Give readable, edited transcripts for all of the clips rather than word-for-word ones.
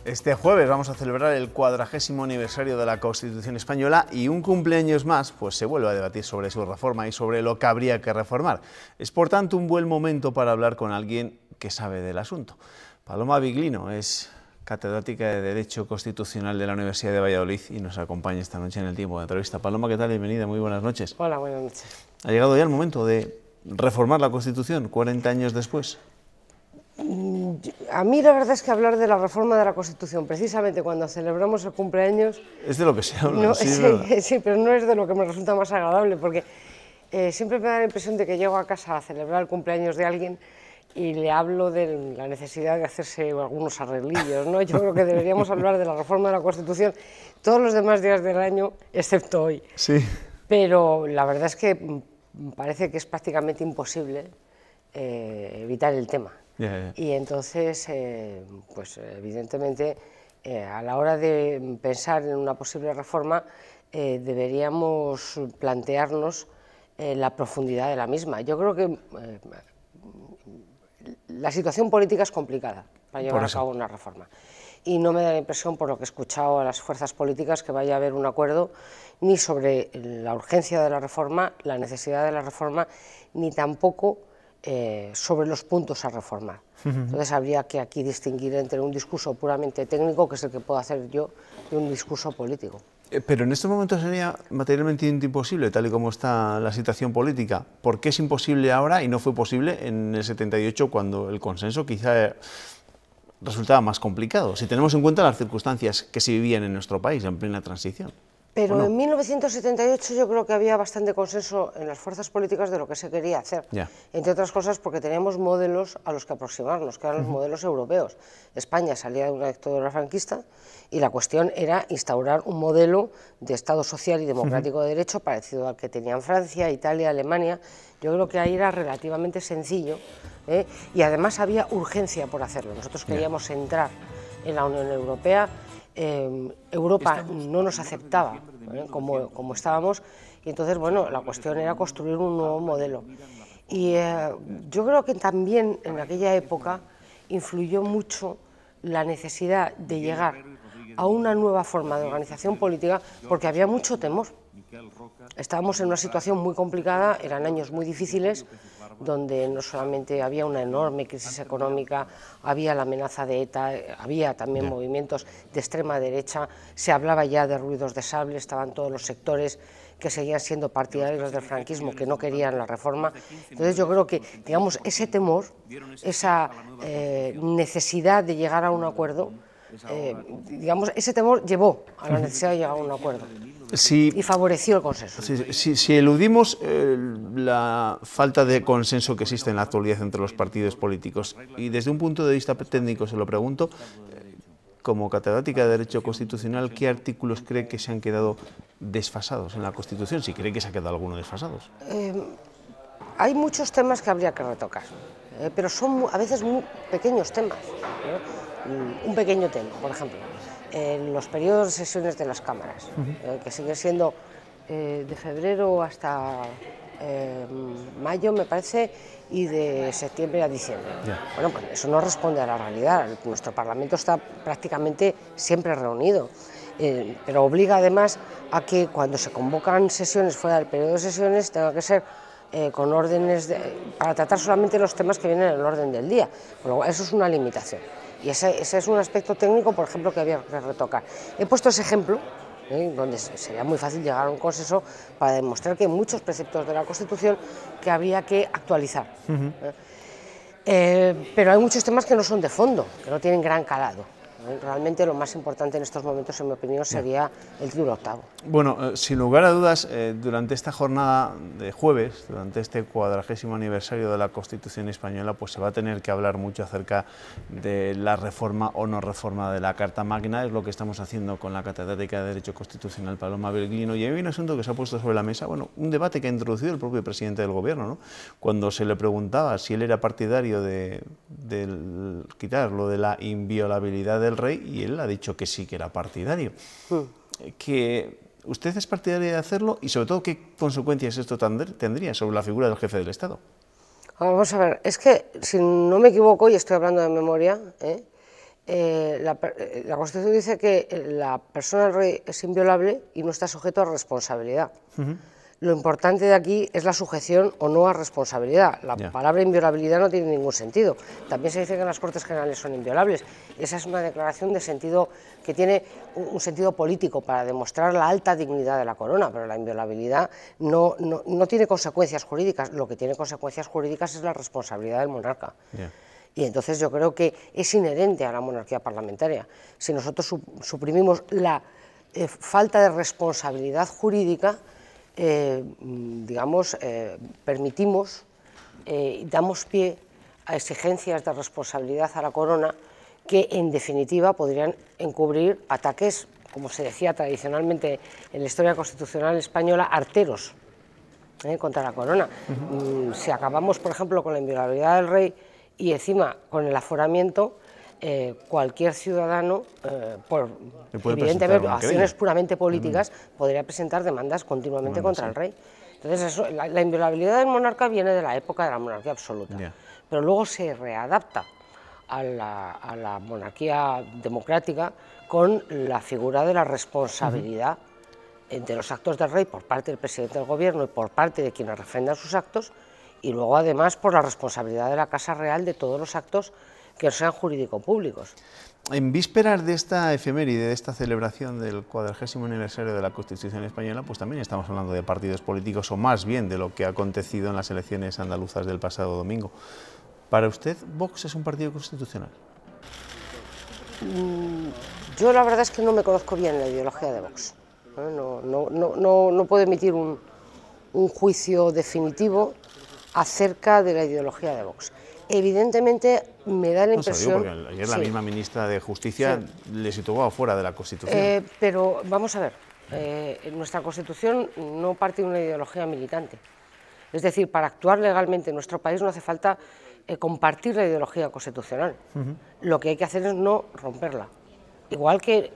Este jueves vamos a celebrar el 40º aniversario de la Constitución española y un cumpleaños más pues se vuelve a debatir sobre su reforma y sobre lo que habría que reformar. Es por tanto un buen momento para hablar con alguien que sabe del asunto. Paloma Biglino es catedrática de Derecho Constitucional de la Universidad de Valladolid y nos acompaña esta noche en el tiempo de entrevista. Paloma, ¿qué tal? Bienvenida, muy buenas noches. Hola, buenas noches. ¿Ha llegado ya el momento de reformar la Constitución 40 años después? A mí la verdad es que hablar de la reforma de la Constitución, precisamente cuando celebramos el cumpleaños... Es de lo que se habla, no, sí, pero no es de lo que me resulta más agradable, porque siempre me da la impresión de que llego a casa a celebrar el cumpleaños de alguien y le hablo de la necesidad de hacerse algunos arreglillos, ¿no? Yo creo que deberíamos hablar de la reforma de la Constitución todos los demás días del año, excepto hoy. Sí. Pero la verdad es que parece que es prácticamente imposible evitar el tema. Y entonces, pues evidentemente, a la hora de pensar en una posible reforma, deberíamos plantearnos la profundidad de la misma. Yo creo que la situación política es complicada para llevar a cabo una reforma. Y no me da la impresión, por lo que he escuchado a las fuerzas políticas, que vaya a haber un acuerdo ni sobre la urgencia de la reforma, la necesidad de la reforma, ni tampoco sobre los puntos a reformar. Entonces habría que aquí distinguir entre un discurso puramente técnico, que es el que puedo hacer yo, y un discurso político. Pero en estos momentos sería materialmente imposible, tal y como está la situación política. ¿Por qué es imposible ahora y no fue posible en el 78, cuando el consenso quizá resultaba más complicado, si tenemos en cuenta las circunstancias que se vivían en nuestro país en plena transición? Pero no? En 1978 yo creo que había bastante consenso en las fuerzas políticas de lo que se quería hacer, entre otras cosas porque teníamos modelos a los que aproximarnos, que eran los modelos europeos. España salía de una dictadura franquista y la cuestión era instaurar un modelo de Estado social y democrático de derecho parecido al que tenían Francia, Italia, Alemania. Yo creo que ahí era relativamente sencillo, y además había urgencia por hacerlo. Nosotros queríamos entrar en la Unión Europea. Europa no nos aceptaba como estábamos, y entonces, bueno, la cuestión era construir un nuevo modelo. Y yo creo que también en aquella época influyó mucho la necesidad de llegar a una nueva forma de organización política, porque había mucho temor. Estábamos en una situación muy complicada, eran años muy difíciles, donde no solamente había una enorme crisis económica, había la amenaza de ETA, había también movimientos de extrema derecha, se hablaba ya de ruidos de sable, estaban todos los sectores que seguían siendo partidarios del franquismo, que no querían la reforma. Entonces yo creo que, digamos, ese temor, esa necesidad de llegar a un acuerdo, digamos, ese temor llevó a la necesidad de llegar a un acuerdo. Y favoreció el consenso. Si eludimos la falta de consenso que existe en la actualidad entre los partidos políticos, y desde un punto de vista técnico se lo pregunto, como catedrática de Derecho Constitucional, ¿qué artículos cree que se han quedado desfasados en la Constitución? Si cree que se ha quedado alguno desfasados. Hay muchos temas que habría que retocar, pero son a veces muy pequeños temas. Un pequeño tema, por ejemplo, los periodos de sesiones de las cámaras, que siguen siendo de febrero hasta mayo, me parece, y de septiembre a diciembre. Bueno, pues eso no responde a la realidad. Nuestro Parlamento está prácticamente siempre reunido, pero obliga además a que cuando se convocan sesiones fuera del periodo de sesiones tenga que ser con órdenes para tratar solamente los temas que vienen en el orden del día. Bueno, eso es una limitación. Y ese es un aspecto técnico, por ejemplo, que había que retocar. He puesto ese ejemplo, donde sería muy fácil llegar a un consenso para demostrar que hay muchos preceptos de la Constitución que habría que actualizar. Pero hay muchos temas que no son de fondo, que no tienen gran calado. Realmente lo más importante en estos momentos, en mi opinión, sería el título octavo. Bueno, sin lugar a dudas, durante esta jornada de jueves, durante este 40º aniversario de la Constitución española, pues se va a tener que hablar mucho acerca de la reforma o no reforma de la Carta Magna. Es lo que estamos haciendo con la catedrática de Derecho Constitucional, Paloma Biglino, y hay un asunto que se ha puesto sobre la mesa, bueno, un debate que ha introducido el propio presidente del Gobierno, ¿no? Cuando se le preguntaba si él era partidario de quitar lo de la inviolabilidad del rey, y él ha dicho que sí, que era partidario. Que ¿usted es partidario de hacerlo? Y sobre todo, ¿qué consecuencias esto tendría sobre la figura del jefe del Estado? Vamos a ver, es que, si no me equivoco, y estoy hablando de memoria, la Constitución dice que la persona del rey es inviolable y no está sujeto a responsabilidad. Lo importante de aquí es la sujeción o no a responsabilidad. La palabra inviolabilidad no tiene ningún sentido. También se dice que las Cortes Generales son inviolables. Esa es una declaración de sentido que tiene un sentido político para demostrar la alta dignidad de la corona, pero la inviolabilidad no tiene consecuencias jurídicas. Lo que tiene consecuencias jurídicas es la responsabilidad del monarca. Y entonces yo creo que es inherente a la monarquía parlamentaria. Si nosotros suprimimos la falta de responsabilidad jurídica, permitimos y damos pie a exigencias de responsabilidad a la corona que en definitiva podrían encubrir ataques, como se decía tradicionalmente en la historia constitucional española, arteros contra la corona. Si acabamos, por ejemplo, con la inviolabilidad del rey y encima con el aforamiento, cualquier ciudadano, por evidentemente acciones puramente políticas, podría presentar demandas continuamente contra el rey. Entonces, la inviolabilidad del monarca viene de la época de la monarquía absoluta, pero luego se readapta a la monarquía democrática con la figura de la responsabilidad de los actos del rey por parte del presidente del gobierno y por parte de quienes refrendan sus actos, y luego además por la responsabilidad de la Casa Real de todos los actos que sean jurídico-públicos. En vísperas de esta efeméride, de esta celebración del 40º aniversario de la Constitución española, pues también estamos hablando de partidos políticos, o más bien de lo que ha acontecido en las elecciones andaluzas del pasado domingo. ¿Para usted Vox es un partido constitucional? Yo la verdad es que no me conozco bien la ideología de Vox. No puedo emitir un juicio definitivo acerca de la ideología de Vox. Evidentemente me da la impresión... Porque ayer la misma ministra de Justicia le situó fuera de la Constitución. Pero vamos a ver, nuestra Constitución no parte de una ideología militante. Es decir, para actuar legalmente en nuestro país no hace falta compartir la ideología constitucional. Lo que hay que hacer es no romperla. Igual que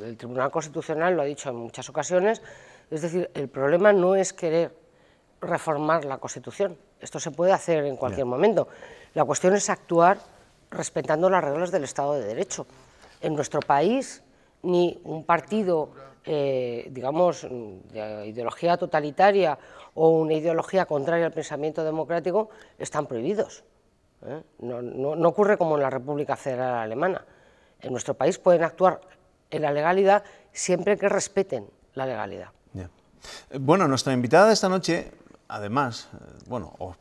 el Tribunal Constitucional lo ha dicho en muchas ocasiones, es decir, el problema no es querer reformar la Constitución. Esto se puede hacer en cualquier momento. La cuestión es actuar respetando las reglas del Estado de Derecho. En nuestro país, ni un partido, digamos, de ideología totalitaria o una ideología contraria al pensamiento democrático están prohibidos. No ocurre como en la República Federal Alemana. En nuestro país pueden actuar en la legalidad siempre que respeten la legalidad. Bueno, nuestra invitada de esta noche, además,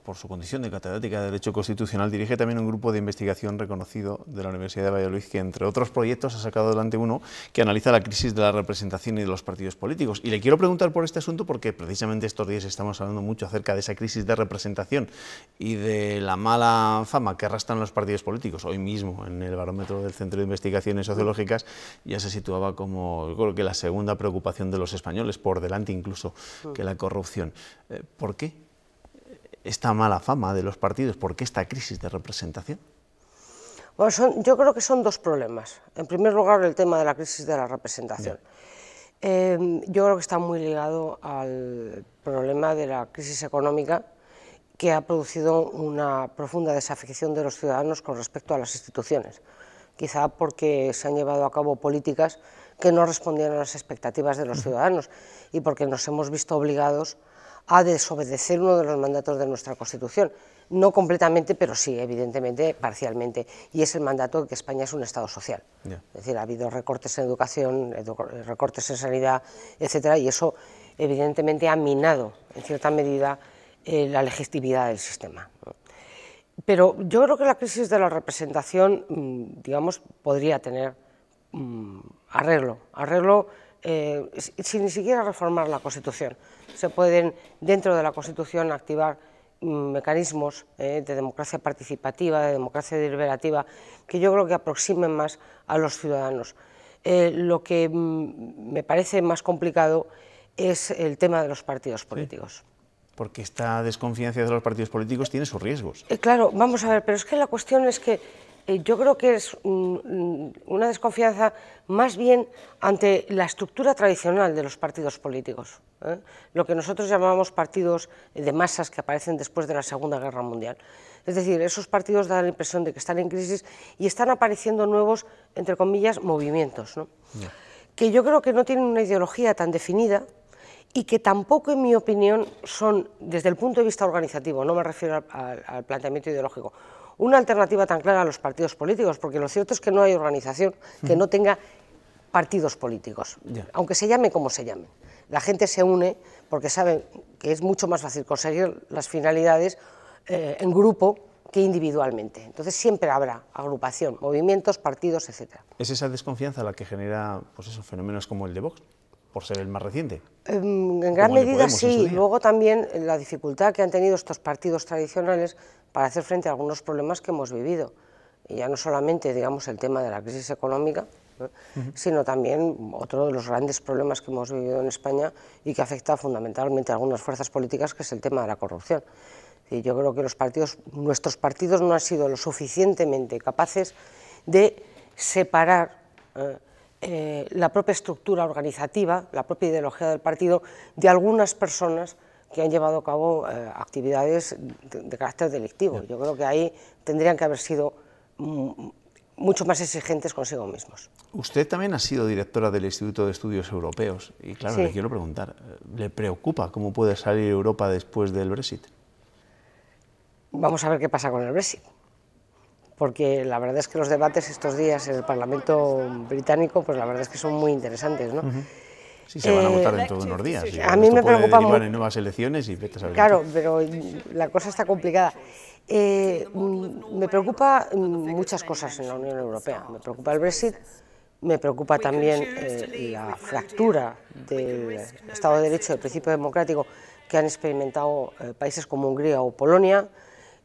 por su condición de catedrática de Derecho Constitucional, dirige también un grupo de investigación reconocido de la Universidad de Valladolid, que entre otros proyectos ha sacado adelante uno que analiza la crisis de la representación y de los partidos políticos. Y le quiero preguntar por este asunto porque precisamente estos días estamos hablando mucho acerca de esa crisis de representación y de la mala fama que arrastran los partidos políticos. Hoy mismo, en el barómetro del Centro de Investigaciones Sociológicas, ya se situaba como, yo creo que la segunda preocupación de los españoles, por delante incluso que la corrupción. ¿Por qué esta mala fama de los partidos? ¿Por qué esta crisis de representación? Bueno, yo creo que son dos problemas. En primer lugar, el tema de la crisis de la representación. Yo creo que está muy ligado al problema de la crisis económica, que ha producido una profunda desafección de los ciudadanos con respecto a las instituciones, quizá porque se han llevado a cabo políticas que no respondían a las expectativas de los ciudadanos y porque nos hemos visto obligados a desobedecer uno de los mandatos de nuestra Constitución, no completamente, pero sí, evidentemente, parcialmente, y es el mandato de que España es un Estado social. Es decir, ha habido recortes en educación, recortes en sanidad, etcétera, y eso evidentemente ha minado, en cierta medida, la legitimidad del sistema. Pero yo creo que la crisis de la representación, digamos, podría tener arreglo sin ni siquiera reformar la Constitución. Se pueden, dentro de la Constitución, activar mecanismos de democracia participativa, de democracia deliberativa, que yo creo que aproximen más a los ciudadanos. Lo que me parece más complicado es el tema de los partidos políticos. Porque esta desconfianza de los partidos políticos tiene sus riesgos. Claro, vamos a ver, pero es que la cuestión es que yo creo que es una desconfianza más bien ante la estructura tradicional de los partidos políticos, lo que nosotros llamamos partidos de masas que aparecen después de la Segunda Guerra Mundial. Es decir, esos partidos dan la impresión de que están en crisis y están apareciendo nuevos, entre comillas, movimientos, ¿no? Que yo creo que no tienen una ideología tan definida y que tampoco, en mi opinión, son, desde el punto de vista organizativo, no me refiero al planteamiento ideológico, una alternativa tan clara a los partidos políticos, porque lo cierto es que no hay organización que no tenga partidos políticos, aunque se llame como se llame. La gente se une porque sabe que es mucho más fácil conseguir las finalidades en grupo que individualmente. Entonces siempre habrá agrupación, movimientos, partidos, etc. ¿Es esa desconfianza la que genera, pues esos fenómenos como el de Vox, por ser el más reciente? En gran medida sí. Luego también la dificultad que han tenido estos partidos tradicionales para hacer frente a algunos problemas que hemos vivido. Y ya no solamente, digamos, el tema de la crisis económica, sino también otro de los grandes problemas que hemos vivido en España y que afecta fundamentalmente a algunas fuerzas políticas, que es el tema de la corrupción. Y yo creo que nuestros partidos no han sido lo suficientemente capaces de separar la propia estructura organizativa, la propia ideología del partido, de algunas personas que han llevado a cabo actividades de carácter delictivo. Yo creo que ahí tendrían que haber sido mucho más exigentes consigo mismos. Usted también ha sido directora del Instituto de Estudios Europeos y claro, le quiero preguntar, ¿le preocupa cómo puede salir Europa después del Brexit? Vamos a ver qué pasa con el Brexit, porque la verdad es que los debates estos días en el Parlamento británico, pues la verdad es que son muy interesantes, ¿no? Sí, se van a votar dentro de unos días. A mí me preocupa mucho. En nuevas elecciones y vete a saber. Claro, pero la cosa está complicada. Me preocupa muchas cosas en la Unión Europea. Me preocupa el Brexit, me preocupa también la fractura del Estado de Derecho, del principio democrático que han experimentado países como Hungría o Polonia,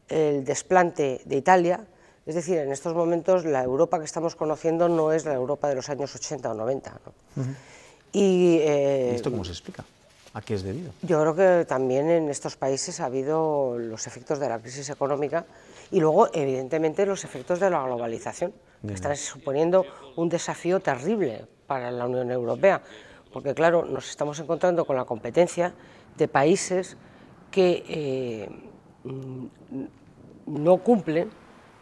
el desplante de Italia. Es decir, en estos momentos la Europa que estamos conociendo no es la Europa de los años 80 o 90, ¿no? ¿Y esto cómo se explica? ¿A qué es debido? Yo creo que también en estos países ha habido los efectos de la crisis económica y luego, evidentemente, los efectos de la globalización, que están suponiendo un desafío terrible para la Unión Europea, porque, claro, nos estamos encontrando con la competencia de países que no cumplen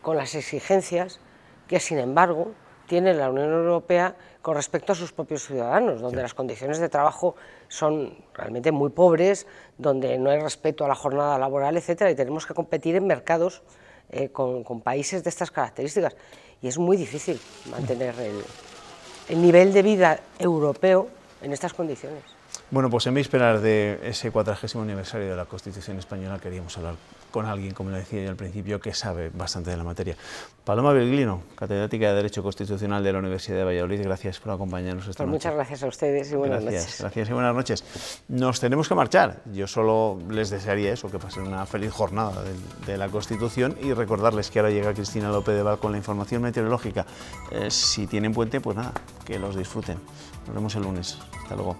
con las exigencias que, sin embargo, tiene la Unión Europea con respecto a sus propios ciudadanos, donde las condiciones de trabajo son realmente muy pobres, donde no hay respeto a la jornada laboral, etcétera, y tenemos que competir en mercados con países de estas características. Y es muy difícil mantener el nivel de vida europeo en estas condiciones. Bueno, pues en vísperas de ese 40º aniversario de la Constitución española queríamos hablar con alguien, como le decía yo al principio, que sabe bastante de la materia. Paloma Virgilino, catedrática de Derecho Constitucional de la Universidad de Valladolid, gracias por acompañarnos esta noche. Muchas gracias a ustedes y buenas noches. Gracias y buenas noches. Nos tenemos que marchar. Yo solo les desearía eso, que pasen una feliz jornada de la Constitución y recordarles que ahora llega Cristina López de Val con la información meteorológica. Si tienen puente, pues nada, que los disfruten. Nos vemos el lunes. Hasta luego.